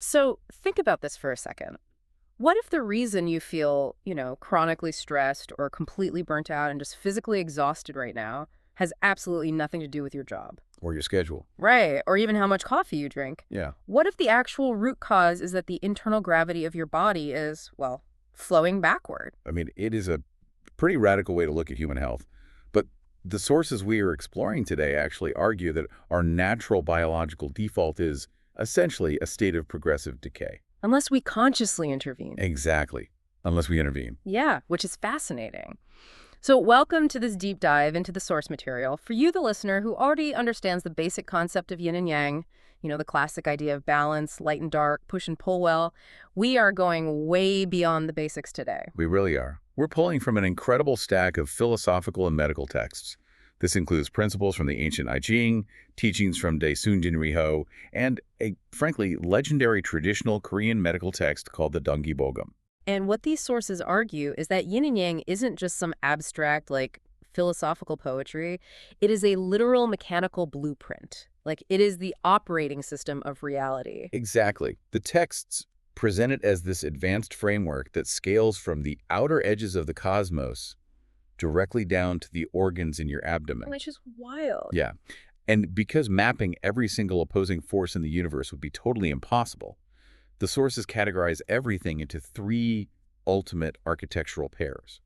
So think about this for a second. What if the reason you feel, chronically stressed or completely burnt out and just physically exhausted right now has absolutely nothing to do with your job? Or your schedule. Right. Or even how much coffee you drink? Yeah. What if the actual root cause is that the internal gravity of your body is, well, flowing backward? I mean, it is a pretty radical way to look at human health. But the sources we are exploring today actually argue that our natural biological default is essentially a state of progressive decay. Unless we consciously intervene. Exactly. Unless we intervene. Yeah, which is fascinating. So, welcome to this deep dive into the source material. For you, the listener, who already understands the basic concept of yin and yang, the classic idea of balance, light and dark, push and pull well, we are going way beyond the basics today. We really are. We're pulling from an incredible stack of philosophical and medical texts. This includes principles from the ancient I Ching, teachings from Daesun Jinriho, and a, frankly, legendary traditional Korean medical text called the Donggi Bogum. And what these sources argue is that yin and yang isn't just some abstract, philosophical poetry. It is a literal mechanical blueprint. It is the operating system of reality. Exactly. The texts present it as this advanced framework that scales from the outer edges of the cosmos directly down to the organs in your abdomen. Which is wild. Yeah. And because mapping every single opposing force in the universe would be totally impossible, the sources categorize everything into three ultimate architectural pairs,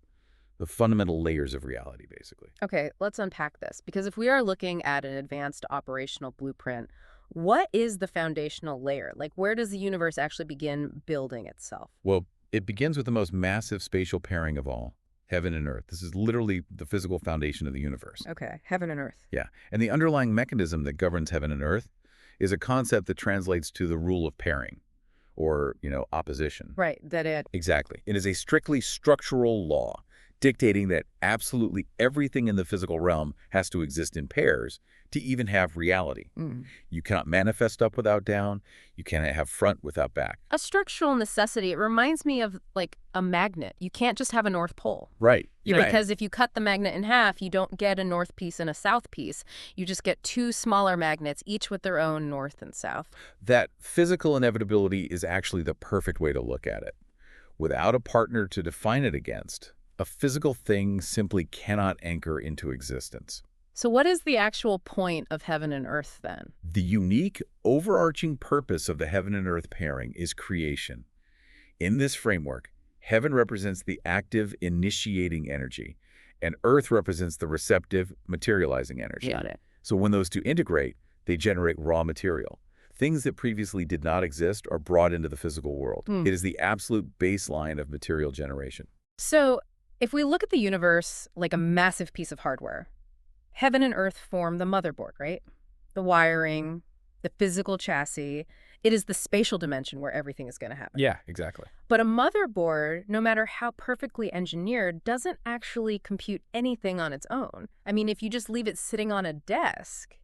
the fundamental layers of reality, basically. Okay, let's unpack this. Because if we are looking at an advanced operational blueprint, what is the foundational layer? Where does the universe actually begin building itself? Well, it begins with the most massive spatial pairing of all, heaven and earth. This is literally the physical foundation of the universe. Okay, heaven and earth. Yeah. And the underlying mechanism that governs heaven and earth is a concept that translates to the rule of pairing, or, opposition. Right, that it. Exactly. It is a strictly structural law dictating that absolutely everything in the physical realm has to exist in pairs to even have reality. Mm. You cannot manifest up without down. You cannot have front without back. A structural necessity. It reminds me of, a magnet. You can't just have a North Pole. Right. Because if you cut the magnet in half, you don't get a north piece and a south piece. You just get two smaller magnets, each with their own north and south. That physical inevitability is actually the perfect way to look at it. Without a partner to define it against, a physical thing simply cannot anchor into existence. So what is the actual point of heaven and earth then? The unique, overarching purpose of the heaven and earth pairing is creation. In this framework, heaven represents the active, initiating energy, and earth represents the receptive, materializing energy. Got it. So when those two integrate, they generate raw material. Things that previously did not exist are brought into the physical world. Hmm. It is the absolute baseline of material generation. So if we look at the universe like a massive piece of hardware, heaven and earth form the motherboard, right? The wiring, the physical chassis. It is the spatial dimension where everything is going to happen. Yeah, exactly. But a motherboard, no matter how perfectly engineered, doesn't actually compute anything on its own. I mean, if you just leave it sitting on a desk,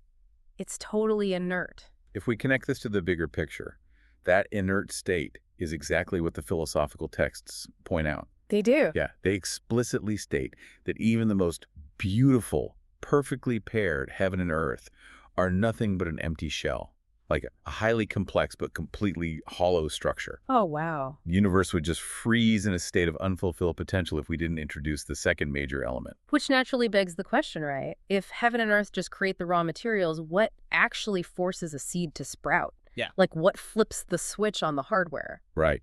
it's totally inert. If we connect this to the bigger picture, that inert state is exactly what the philosophical texts point out. They do. Yeah, they explicitly state that even the most beautiful, perfectly paired heaven and earth are nothing but an empty shell, like a highly complex but completely hollow structure. Oh, wow. The universe would just freeze in a state of unfulfilled potential if we didn't introduce the second major element. Which naturally begs the question, right? If heaven and earth just create the raw materials, what actually forces a seed to sprout? Yeah. What flips the switch on the hardware? Right.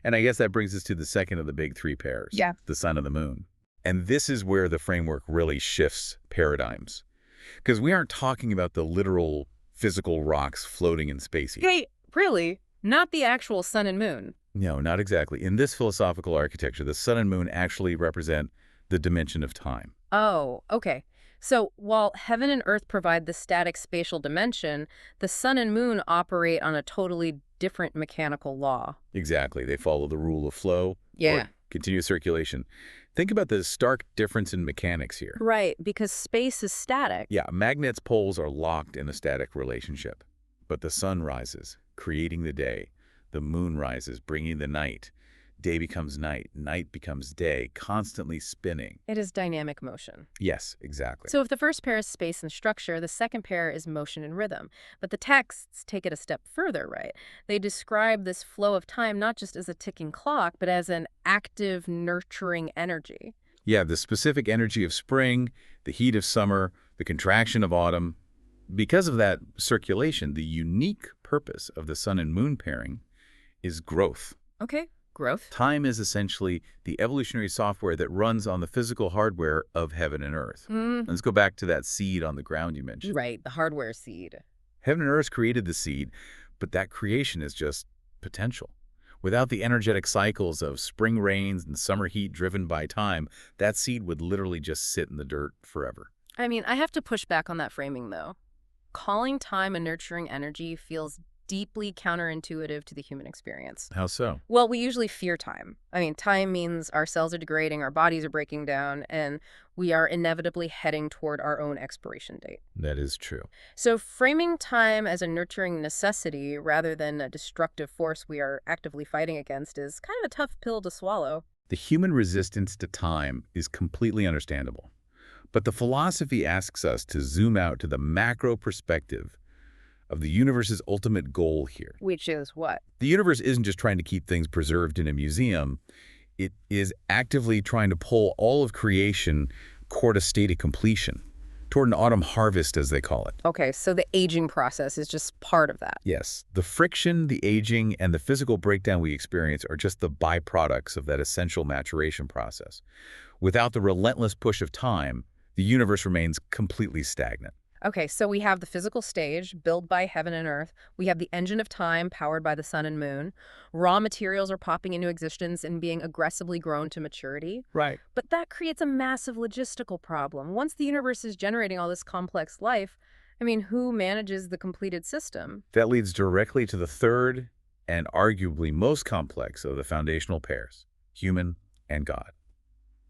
And I guess that brings us to the second of the big three pairs, Yeah. the sun and the moon. And this is where the framework really shifts paradigms. Because we aren't talking about the literal physical rocks floating in space here. Wait, really? Not the actual sun and moon? No, not exactly. In this philosophical architecture, the sun and moon actually represent the dimension of time. Oh, okay. So while heaven and earth provide the static spatial dimension, the sun and moon operate on a totally different mechanical law. Exactly. They follow the rule of flow Yeah. or continuous circulation. Think about the stark difference in mechanics here. Right, because space is static. Yeah, magnets' poles are locked in a static relationship. But the sun rises, creating the day. The moon rises, bringing the night. Day becomes night, night becomes day, constantly spinning. It is dynamic motion. Yes, exactly. So if the first pair is space and structure, the second pair is motion and rhythm. But the texts take it a step further, right? They describe this flow of time not just as a ticking clock, but as an active, nurturing energy. Yeah, the specific energy of spring, the heat of summer, the contraction of autumn. Because of that circulation, the unique purpose of the sun and moon pairing is growth. Okay, growth. Time is essentially the evolutionary software that runs on the physical hardware of heaven and earth. Let's go back to that seed on the ground you mentioned. Right, the hardware seed. Heaven and earth created the seed, but that creation is just potential. Without the energetic cycles of spring rains and summer heat driven by time, that seed would literally just sit in the dirt forever. I mean, I have to push back on that framing, though. Calling time a nurturing energy feels deeply counterintuitive to the human experience. How so? Well, we usually fear time. I mean, time means our cells are degrading, our bodies are breaking down, and we are inevitably heading toward our own expiration date. That is true. So framing time as a nurturing necessity rather than a destructive force we are actively fighting against is kind of a tough pill to swallow. The human resistance to time is completely understandable. But the philosophy asks us to zoom out to the macro perspective of the universe's ultimate goal here. Which is what? The universe isn't just trying to keep things preserved in a museum. It is actively trying to pull all of creation toward a state of completion, toward an autumn harvest, as they call it. Okay, so the aging process is just part of that. Yes, the friction, the aging, and the physical breakdown we experience are just the byproducts of that essential maturation process. Without the relentless push of time, the universe remains completely stagnant. Okay, so we have the physical stage, built by heaven and earth. We have the engine of time, powered by the sun and moon. Raw materials are popping into existence and being aggressively grown to maturity. Right. But that creates a massive logistical problem. Once the universe is generating all this complex life, I mean, who manages the completed system? That leads directly to the third and arguably most complex of the foundational pairs, human and God,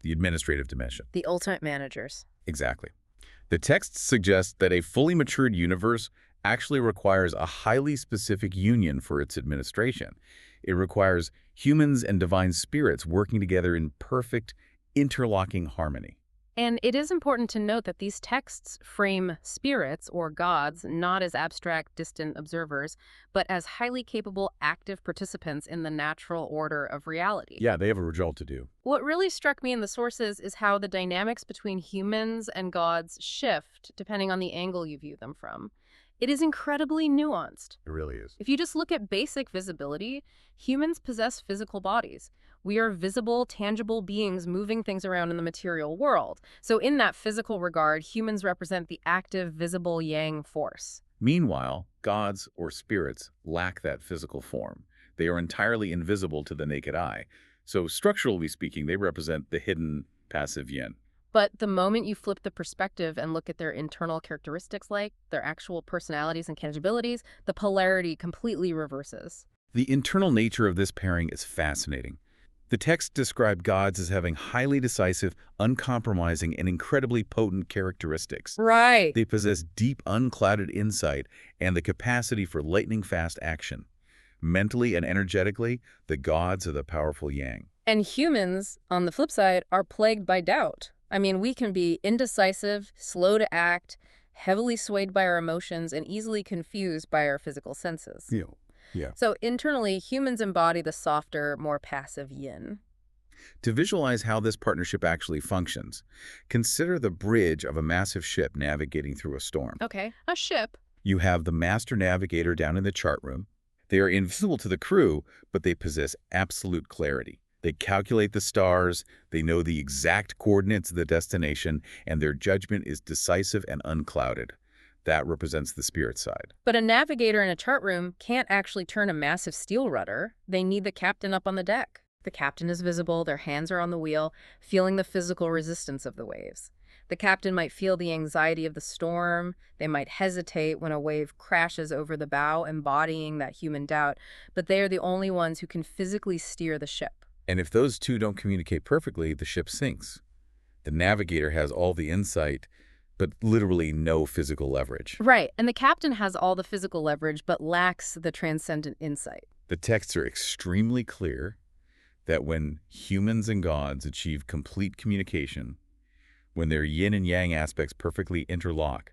the administrative dimension. The ultimate managers. Exactly. The text suggests that a fully matured universe actually requires a highly specific union for its administration. It requires humans and divine spirits working together in perfect, interlocking harmony. And it is important to note that these texts frame spirits, or gods, not as abstract, distant observers, but as highly capable, active participants in the natural order of reality. Yeah, they have a job to do. What really struck me in the sources is how the dynamics between humans and gods shift depending on the angle you view them from. It is incredibly nuanced. It really is. If you just look at basic visibility, humans possess physical bodies. We are visible, tangible beings moving things around in the material world. So in that physical regard, humans represent the active, visible yang force. Meanwhile, gods or spirits lack that physical form. They are entirely invisible to the naked eye. So structurally speaking, they represent the hidden, passive yin. But the moment you flip the perspective and look at their internal characteristics, like their actual personalities and tangibilities, the polarity completely reverses. The internal nature of this pairing is fascinating. The text described gods as having highly decisive, uncompromising, and incredibly potent characteristics. Right. They possess deep, unclouded insight and the capacity for lightning-fast action. Mentally and energetically, the gods are the powerful yang. And humans, on the flip side, are plagued by doubt. I mean, we can be indecisive, slow to act, heavily swayed by our emotions, and easily confused by our physical senses. Yeah. So internally, humans embody the softer, more passive yin. To visualize how this partnership actually functions, consider the bridge of a massive ship navigating through a storm. Okay, a ship. You have the master navigator down in the chart room. They are invisible to the crew, but they possess absolute clarity. They calculate the stars, they know the exact coordinates of the destination, and their judgment is decisive and unclouded. That represents the spirit side. But a navigator in a chart room can't actually turn a massive steel rudder. They need the captain up on the deck. The captain is visible, their hands are on the wheel, feeling the physical resistance of the waves. The captain might feel the anxiety of the storm. They might hesitate when a wave crashes over the bow, embodying that human doubt. But they are the only ones who can physically steer the ship. And if those two don't communicate perfectly, the ship sinks. The navigator has all the insight, but literally no physical leverage. Right, and the captain has all the physical leverage, but lacks the transcendent insight. The texts are extremely clear. that when humans and gods achieve complete communication, when their yin and yang aspects perfectly interlock,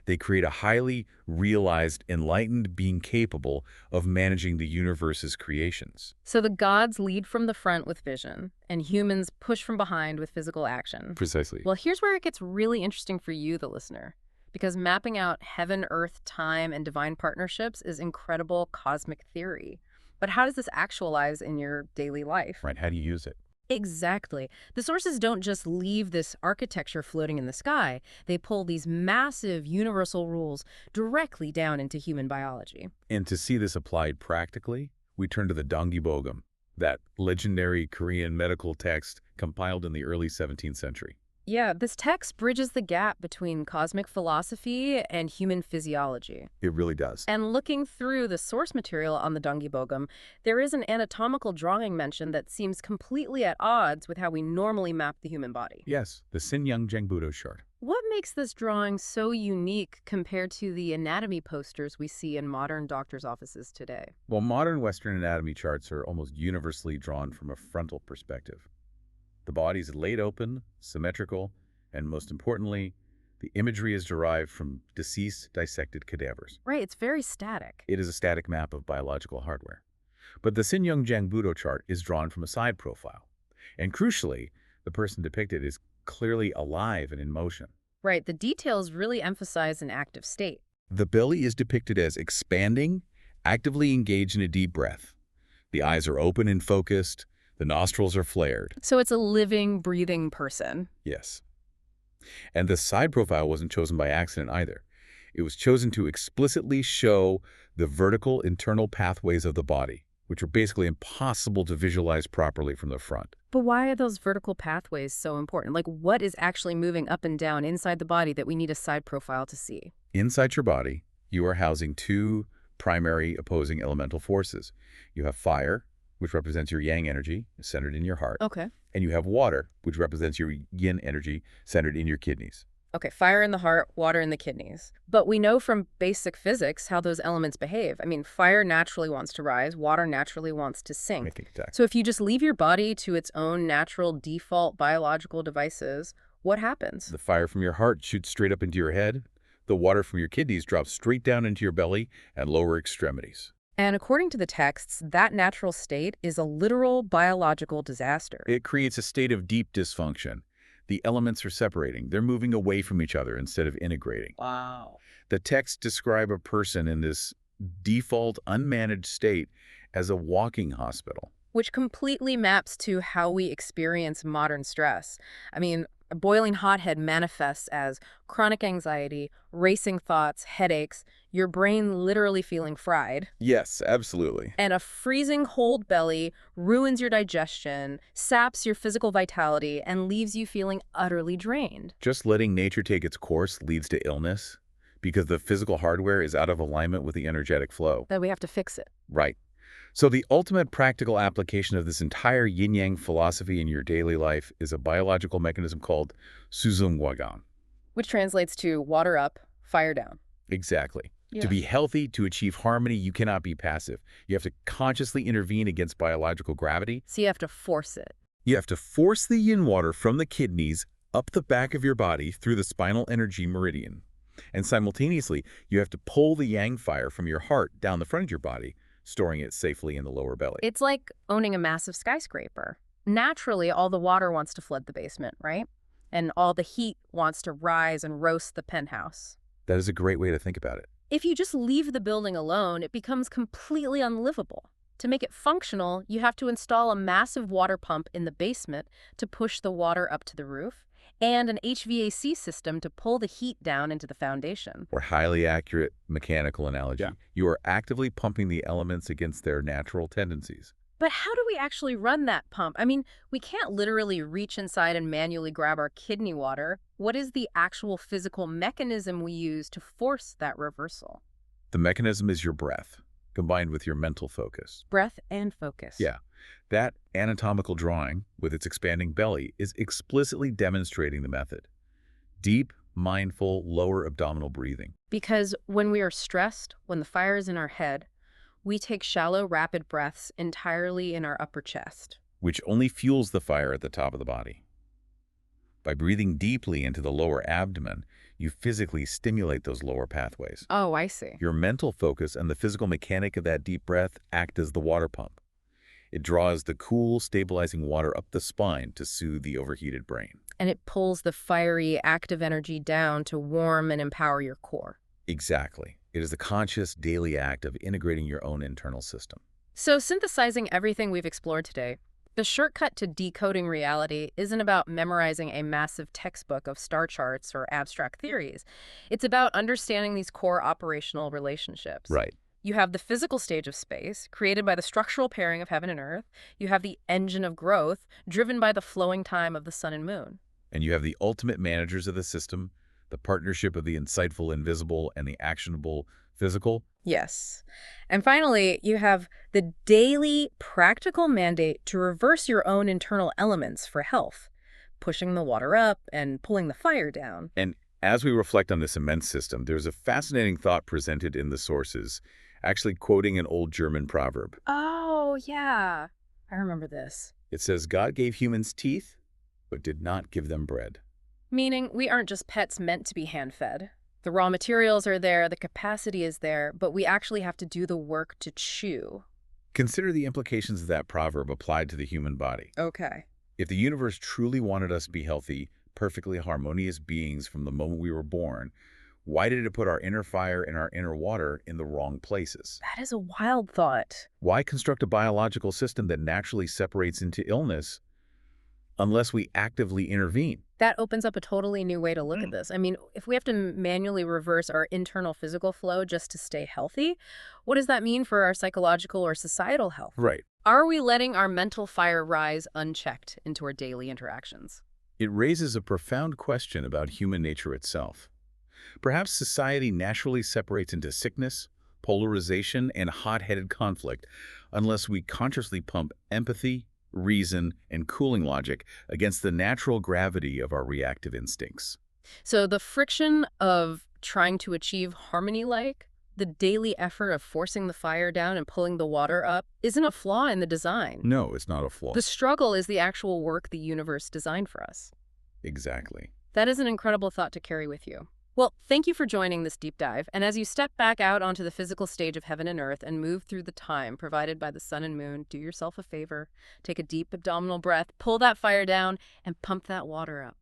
they create a highly realized, enlightened being capable of managing the universe's creations. So the gods lead from the front with vision, and humans push from behind with physical action. Precisely. Well, here's where it gets really interesting for you, the listener, because mapping out heaven, earth, time, and divine partnerships is incredible cosmic theory. But how does this actualize in your daily life? Right, how do you use it? Exactly. The sources don't just leave this architecture floating in the sky. They pull these massive universal rules directly down into human biology. And to see this applied practically, we turn to the Dongyibogam, that legendary Korean medical text compiled in the early 17th century. Yeah, this text bridges the gap between cosmic philosophy and human physiology. It really does. And looking through the source material on the Dongyibogam, there is an anatomical drawing mentioned that seems completely at odds with how we normally map the human body. Yes, the Sin-Young Jangbudo chart. What makes this drawing so unique compared to the anatomy posters we see in modern doctors' offices today? Well, modern Western anatomy charts are almost universally drawn from a frontal perspective. The body is laid open, symmetrical, and most importantly, the imagery is derived from deceased, dissected cadavers. Right, it's very static. It is a static map of biological hardware. But the Sin-Young Jangbudo chart is drawn from a side profile. And crucially, the person depicted is clearly alive and in motion. Right, the details really emphasize an active state. The belly is depicted as expanding, actively engaged in a deep breath. The eyes are open and focused. The nostrils are flared. So it's a living, breathing person. Yes. And the side profile wasn't chosen by accident either. It was chosen to explicitly show the vertical internal pathways of the body, which are basically impossible to visualize properly from the front. But why are those vertical pathways so important? Like, what is actually moving up and down inside the body that we need a side profile to see? Inside your body, you are housing two primary opposing elemental forces. You have fire, which represents your yang energy, centered in your heart. Okay. And you have water, which represents your yin energy, centered in your kidneys. Okay, fire in the heart, water in the kidneys. But we know from basic physics how those elements behave. I mean, fire naturally wants to rise, water naturally wants to sink. Making contact. So if you just leave your body to its own natural default biological devices, what happens? The fire from your heart shoots straight up into your head. The water from your kidneys drops straight down into your belly and lower extremities. And according to the texts, that natural state is a literal biological disaster. It creates a state of deep dysfunction. The elements are separating. They're moving away from each other instead of integrating. Wow. The texts describe a person in this default, unmanaged state as a walking hospital. Which completely maps to how we experience modern stress. I mean, a boiling hot head manifests as chronic anxiety, racing thoughts, headaches, your brain literally feeling fried. Yes, absolutely. And a freezing cold belly ruins your digestion, saps your physical vitality, and leaves you feeling utterly drained. Just letting nature take its course leads to illness because the physical hardware is out of alignment with the energetic flow. That we have to fix it. Right. So the ultimate practical application of this entire yin-yang philosophy in your daily life is a biological mechanism called Suzumwagan. Which translates to water up, fire down. Exactly. Yeah. To be healthy, to achieve harmony, you cannot be passive. You have to consciously intervene against biological gravity. So you have to force it. You have to force the yin water from the kidneys up the back of your body through the spinal energy meridian. And simultaneously, you have to pull the yang fire from your heart down the front of your body, storing it safely in the lower belly. It's like owning a massive skyscraper. Naturally, all the water wants to flood the basement, right? And all the heat wants to rise and roast the penthouse. That is a great way to think about it. If you just leave the building alone, it becomes completely unlivable. To make it functional, you have to install a massive water pump in the basement to push the water up to the roof, and an HVAC system to pull the heat down into the foundation. Or highly accurate mechanical analogy. Yeah. You are actively pumping the elements against their natural tendencies. But how do we actually run that pump? I mean, we can't literally reach inside and manually grab our kidney water. What is the actual physical mechanism we use to force that reversal? The mechanism is your breath, combined with your mental focus. Breath and focus. Yeah. That anatomical drawing, with its expanding belly, is explicitly demonstrating the method. Deep, mindful, lower abdominal breathing. Because when we are stressed, when the fire is in our head, we take shallow, rapid breaths entirely in our upper chest. which only fuels the fire at the top of the body. By breathing deeply into the lower abdomen, you physically stimulate those lower pathways. Oh, I see. Your mental focus and the physical mechanic of that deep breath act as the water pump. It draws the cool, stabilizing water up the spine to soothe the overheated brain. And it pulls the fiery, active energy down to warm and empower your core. Exactly. It is the conscious, daily act of integrating your own internal system. So, synthesizing everything we've explored today, the shortcut to decoding reality isn't about memorizing a massive textbook of star charts or abstract theories. It's about understanding these core operational relationships. Right. You have the physical stage of space, created by the structural pairing of heaven and earth. You have the engine of growth, driven by the flowing time of the sun and moon. And you have the ultimate managers of the system, the partnership of the insightful invisible and the actionable physical. Yes. And finally, you have the daily practical mandate to reverse your own internal elements for health, pushing the water up and pulling the fire down. And as we reflect on this immense system, there's a fascinating thought presented in the sources, actually quoting an old German proverb. Oh, yeah. I remember this. It says, God gave humans teeth, but did not give them bread. Meaning we aren't just pets meant to be hand-fed. The raw materials are there, the capacity is there, but we actually have to do the work to chew. Consider the implications of that proverb applied to the human body. Okay. If the universe truly wanted us to be healthy, perfectly harmonious beings from the moment we were born, why did it put our inner fire and our inner water in the wrong places? That is a wild thought. Why construct a biological system that naturally separates into illness unless we actively intervene? That opens up a totally new way to look at this. I mean, if we have to manually reverse our internal physical flow just to stay healthy, what does that mean for our psychological or societal health? Right. Are we letting our mental fire rise unchecked into our daily interactions? It raises a profound question about human nature itself. Perhaps society naturally separates into sickness, polarization, and hot-headed conflict unless we consciously pump empathy, reason, and cooling logic against the natural gravity of our reactive instincts. So the friction of trying to achieve harmony, like the daily effort of forcing the fire down and pulling the water up, isn't a flaw in the design. No, it's not a flaw. The struggle is the actual work the universe designed for us. Exactly. That is an incredible thought to carry with you. Well, thank you for joining this deep dive. And as you step back out onto the physical stage of heaven and earth and move through the time provided by the sun and moon, do yourself a favor. Take a deep abdominal breath, pull that fire down, and pump that water up.